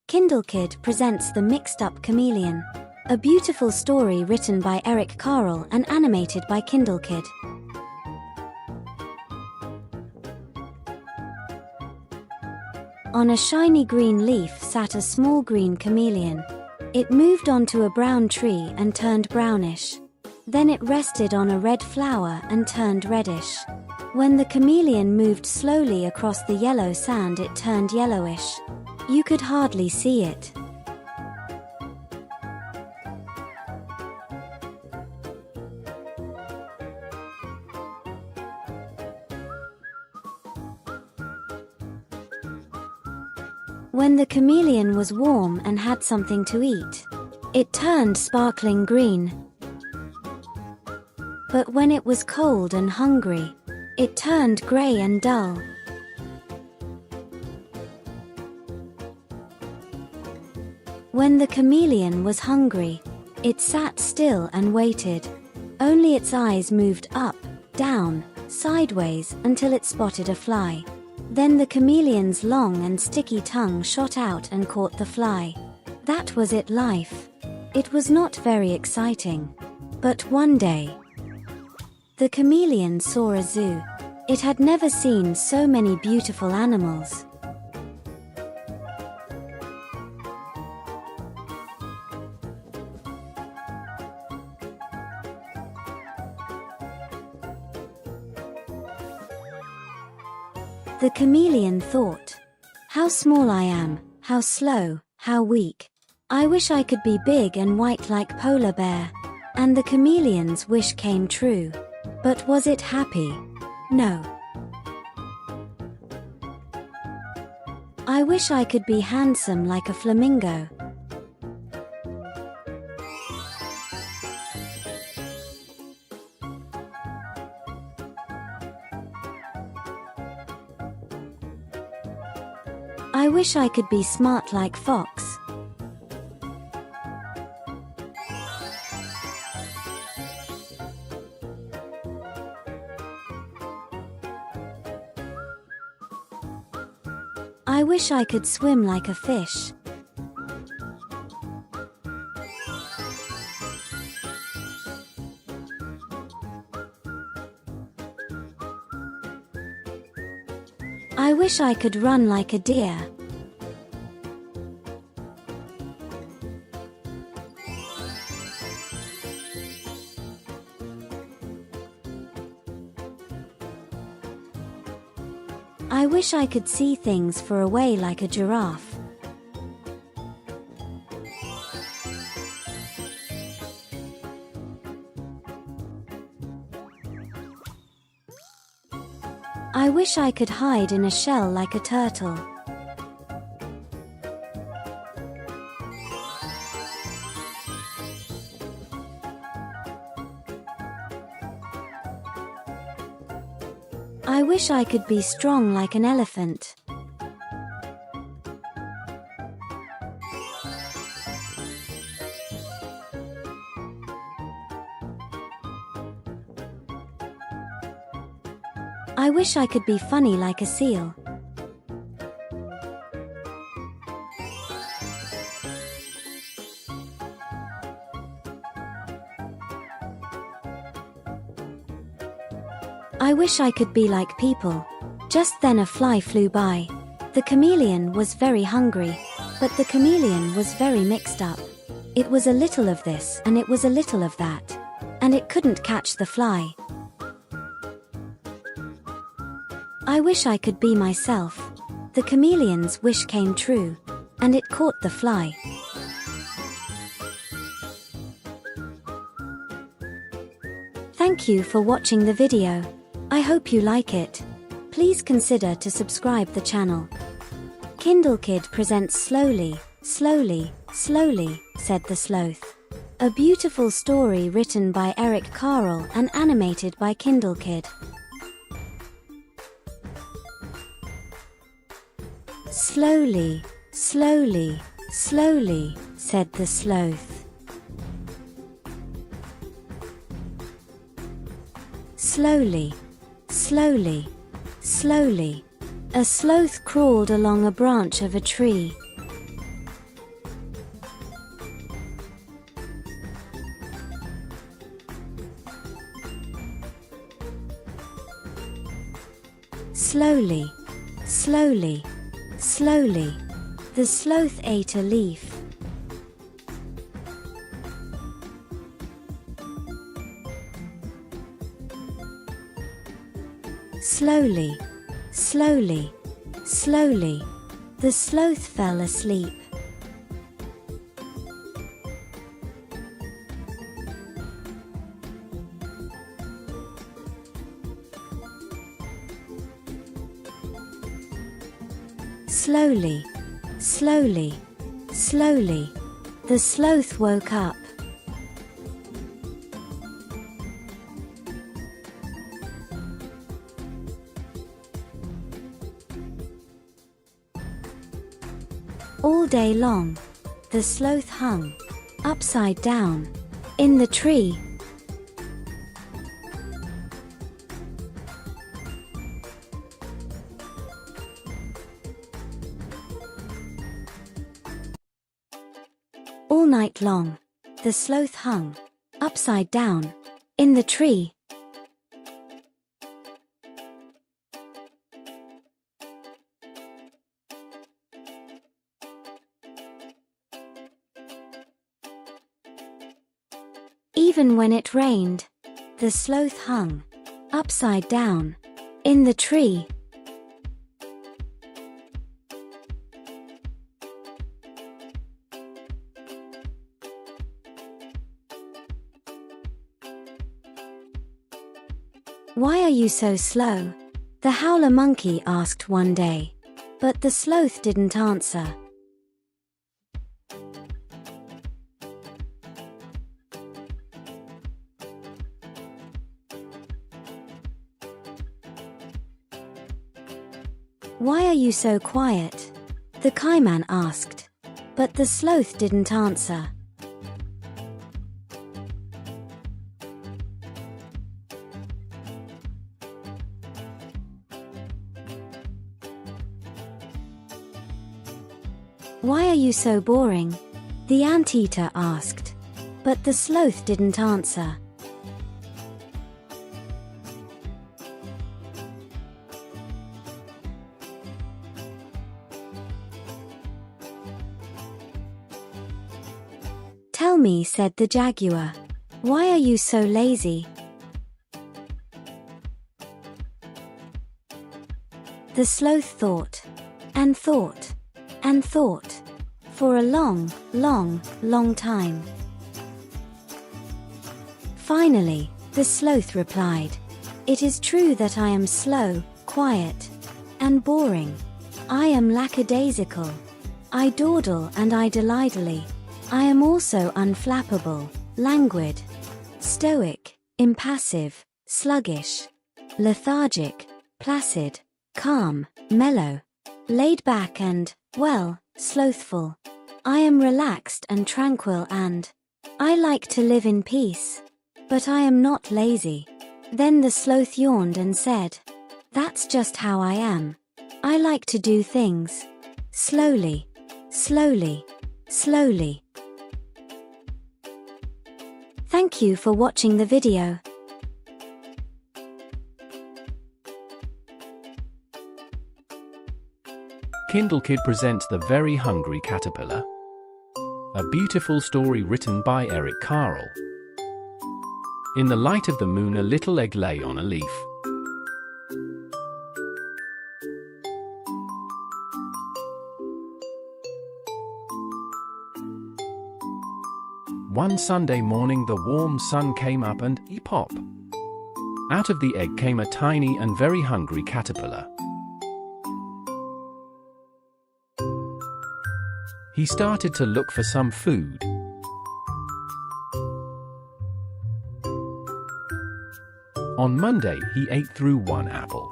KindleKid presents The Mixed-Up Chameleon, a beautiful story written by Eric Carle and animated by KindleKid. On a shiny green leaf sat a small green chameleon. It moved onto a brown tree and turned brownish. Then it rested on a red flower and turned reddish. When the chameleon moved slowly across the yellow sand, it turned yellowish. You could hardly see it. When the chameleon was warm and had something to eat, it turned sparkling green. But when it was cold and hungry, it turned gray and dull. When the chameleon was hungry, it sat still and waited. Only its eyes moved up, down, sideways until it spotted a fly. Then the chameleon's long and sticky tongue shot out and caught the fly. That was its life. It was not very exciting. But one day, the chameleon saw a zoo. It had never seen so many beautiful animals. The chameleon thought, "How small I am, how slow, how weak. I wish I could be big and white like polar bear." And the chameleon's wish came true. But was it happy? No. "I wish I could be handsome like a flamingo." "I wish I could be smart like fox." "I wish I could swim like a fish." "I wish I could run like a deer." "I wish I could see things far away like a giraffe." "I wish I could hide in a shell like a turtle." "I wish I could be strong like an elephant." "I wish I could be funny like a seal." "I wish I could be like people." Just then a fly flew by. The chameleon was very hungry, but the chameleon was very mixed up. It was a little of this and it was a little of that, and it couldn't catch the fly. "I wish I could be myself." The chameleon's wish came true, and it caught the fly. Thank you for watching the video. I hope you like it. Please consider to subscribe the channel. KindleKid presents Slowly, Slowly, Slowly, said the sloth. A beautiful story written by Eric Carle and animated by KindleKid. "Slowly, slowly, slowly," said the sloth. Slowly, slowly, slowly, a sloth crawled along a branch of a tree. Slowly, slowly, slowly, the sloth ate a leaf. Slowly, slowly, slowly, the sloth fell asleep. Slowly, slowly, slowly, the sloth woke up. All day long, the sloth hung, upside down, in the tree. All night long, the sloth hung, upside down, in the tree. Even when it rained, the sloth hung, upside down, in the tree. "Why are you so slow?" the howler monkey asked one day, but the sloth didn't answer. "Why are you so quiet?" the caiman asked, but the sloth didn't answer. "Why are you so boring?" the anteater asked, but the sloth didn't answer. "Tell me," said the jaguar, "why are you so lazy?" The sloth thought, and thought, and thought, for a long, long, long time. Finally, the sloth replied, "It is true that I am slow, quiet, and boring. I am lackadaisical. I dawdle and idle idly. I am also unflappable, languid, stoic, impassive, sluggish, lethargic, placid, calm, mellow, laid back and, well, slothful. I am relaxed and tranquil and I like to live in peace. But I am not lazy." Then the sloth yawned and said, "That's just how I am. I like to do things slowly, slowly, slowly." Thank you for watching the video. Kindle Kid presents The Very Hungry Caterpillar, a beautiful story written by Eric Carle. In the light of the moon, a little egg lay on a leaf. One Sunday morning, the warm sun came up and, pop! Out of the egg came a tiny and very hungry caterpillar. He started to look for some food. On Monday, he ate through one apple.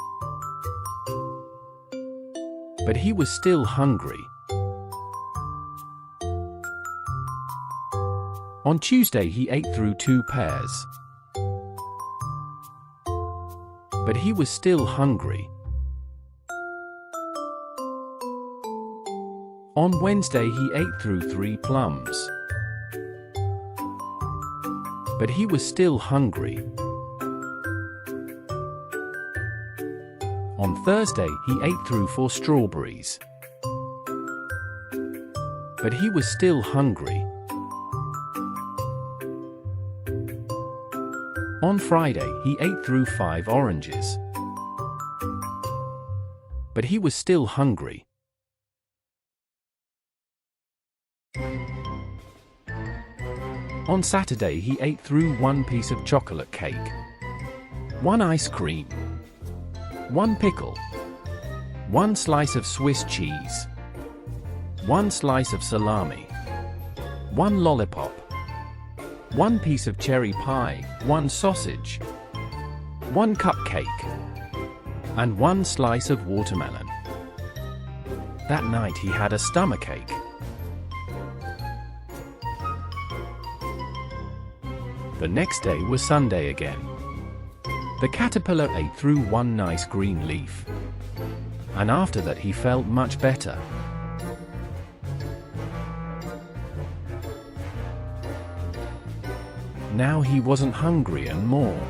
But he was still hungry. On Tuesday, he ate through 2 pears. But he was still hungry. On Wednesday, he ate through 3 plums. But he was still hungry. On Thursday, he ate through 4 strawberries. But he was still hungry. On Friday, he ate through 5 oranges. But he was still hungry. On Saturday, he ate through 1 piece of chocolate cake, 1 ice cream, 1 pickle, 1 slice of Swiss cheese, 1 slice of salami, 1 lollipop, 1 piece of cherry pie, 1 sausage, 1 cupcake, and 1 slice of watermelon. That night he had a stomachache. The next day was Sunday again. The caterpillar ate through 1 nice green leaf. And after that he felt much better. Now he wasn't hungry anymore.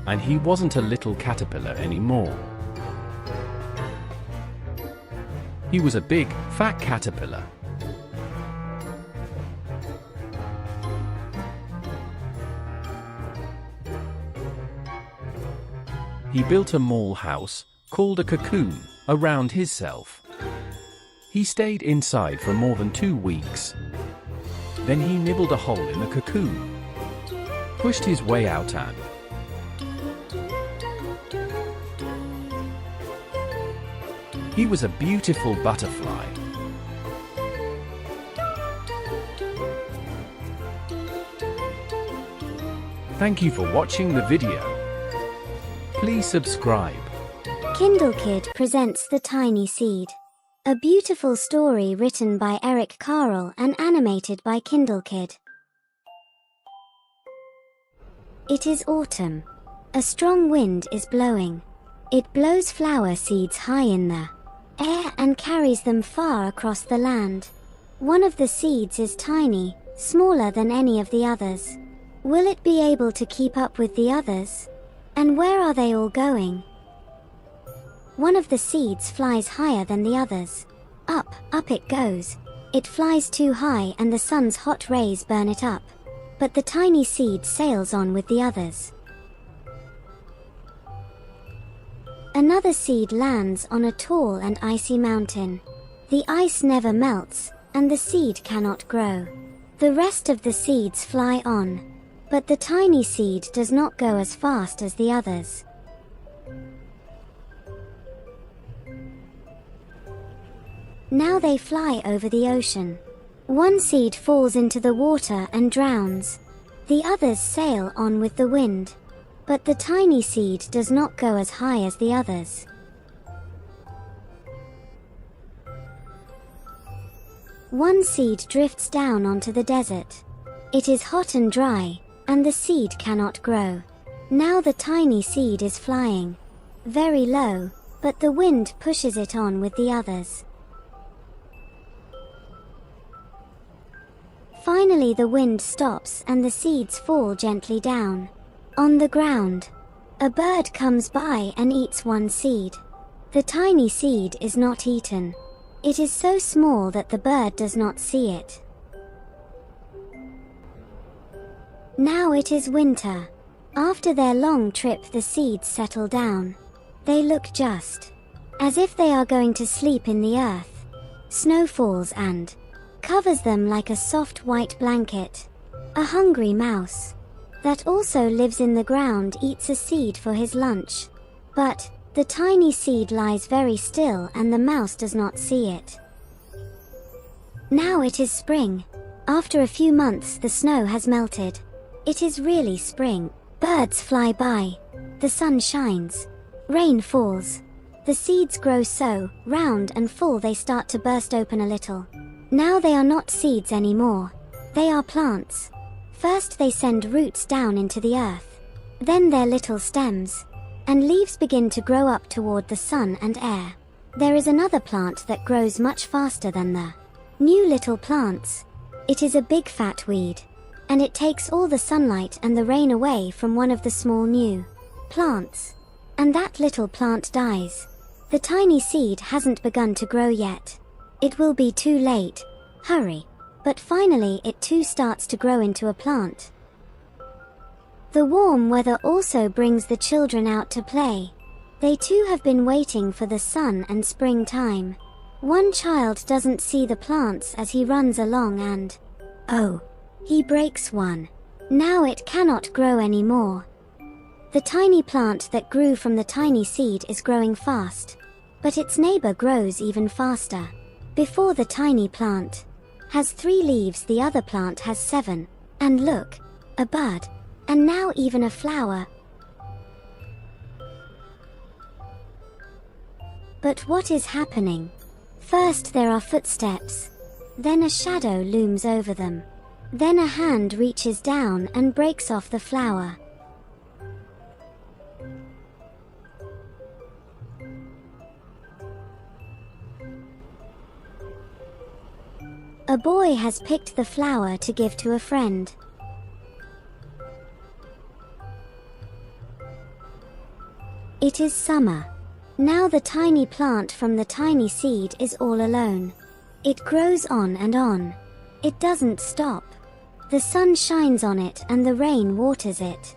And he wasn't a little caterpillar anymore. He was a big, fat caterpillar. He built a mall house, called a cocoon, around himself. He stayed inside for more than 2 weeks. Then he nibbled a hole in the cocoon, pushed his way out and he was a beautiful butterfly. Thank you for watching the video. Please subscribe. Kindle Kid presents The Tiny Seed, a beautiful story written by Eric Carle and animated by Kindle Kid. It is autumn. A strong wind is blowing. It blows flower seeds high in the air and carries them far across the land. One of the seeds is tiny, smaller than any of the others. Will it be able to keep up with the others? And where are they all going? One of the seeds flies higher than the others. Up, up it goes. It flies too high and the sun's hot rays burn it up. But the tiny seed sails on with the others. Another seed lands on a tall and icy mountain. The ice never melts, and the seed cannot grow. The rest of the seeds fly on, but the tiny seed does not go as fast as the others. Now they fly over the ocean. One seed falls into the water and drowns. The others sail on with the wind. But the tiny seed does not go as high as the others. One seed drifts down onto the desert. It is hot and dry, and the seed cannot grow. Now the tiny seed is flying, very low, but the wind pushes it on with the others. Finally the wind stops and the seeds fall gently down. On the ground, a bird comes by and eats one seed. The tiny seed is not eaten. It is so small that the bird does not see it. Now it is winter. After their long trip, the seeds settle down. They look just as if they are going to sleep in the earth. Snow falls and covers them like a soft white blanket. A hungry mouse that also lives in the ground eats a seed for his lunch. But the tiny seed lies very still and the mouse does not see it. Now it is spring. After a few months the snow has melted. It is really spring. Birds fly by. The sun shines. Rain falls. The seeds grow so round and full they start to burst open a little. Now they are not seeds anymore. They are plants. First they send roots down into the earth. Then their little stems and leaves begin to grow up toward the sun and air. There is another plant that grows much faster than the new little plants. It is a big fat weed, and it takes all the sunlight and the rain away from one of the small new plants. and that little plant dies. The tiny seed hasn't begun to grow yet. It will be too late. Hurry. But finally it too starts to grow into a plant. The warm weather also brings the children out to play. They too have been waiting for the sun and springtime. One child doesn't see the plants as he runs along and, oh, he breaks one. Now it cannot grow anymore. The tiny plant that grew from the tiny seed is growing fast, but its neighbor grows even faster. Before the tiny plant has 3 leaves, the other plant has 7. And look, a bud, and now even a flower. But what is happening? First there are footsteps, then a shadow looms over them. Then a hand reaches down and breaks off the flower. A boy has picked the flower to give to a friend. It is summer. Now the tiny plant from the tiny seed is all alone. It grows on and on. It doesn't stop. The sun shines on it and the rain waters it.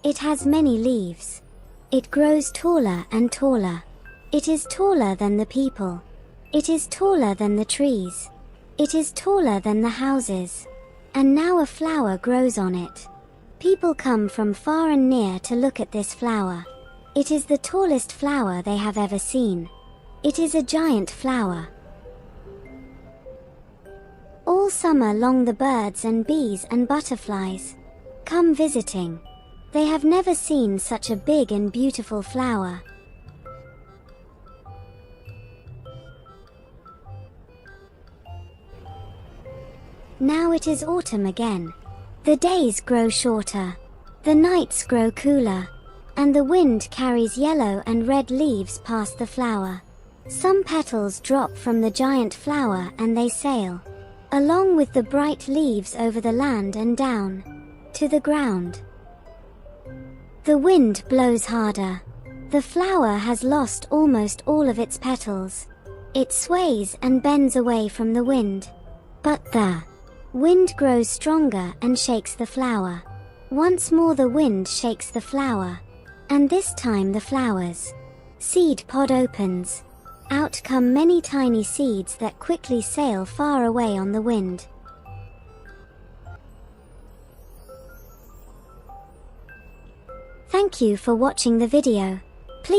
It has many leaves. It grows taller and taller. It is taller than the people. It is taller than the trees. It is taller than the houses. And now a flower grows on it. People come from far and near to look at this flower. It is the tallest flower they have ever seen. It is a giant flower. All summer long the birds and bees and butterflies come visiting. They have never seen such a big and beautiful flower. Now it is autumn again. The days grow shorter. The nights grow cooler. And the wind carries yellow and red leaves past the flower. Some petals drop from the giant flower and they sail along with the bright leaves over the land and down to the ground. The wind blows harder. The flower has lost almost all of its petals. It sways and bends away from the wind. But the wind grows stronger and shakes the flower. Once more the wind shakes the flower. And this time the flower's seed pod opens. Out come many tiny seeds that quickly sail far away on the wind. Thank you for watching the video.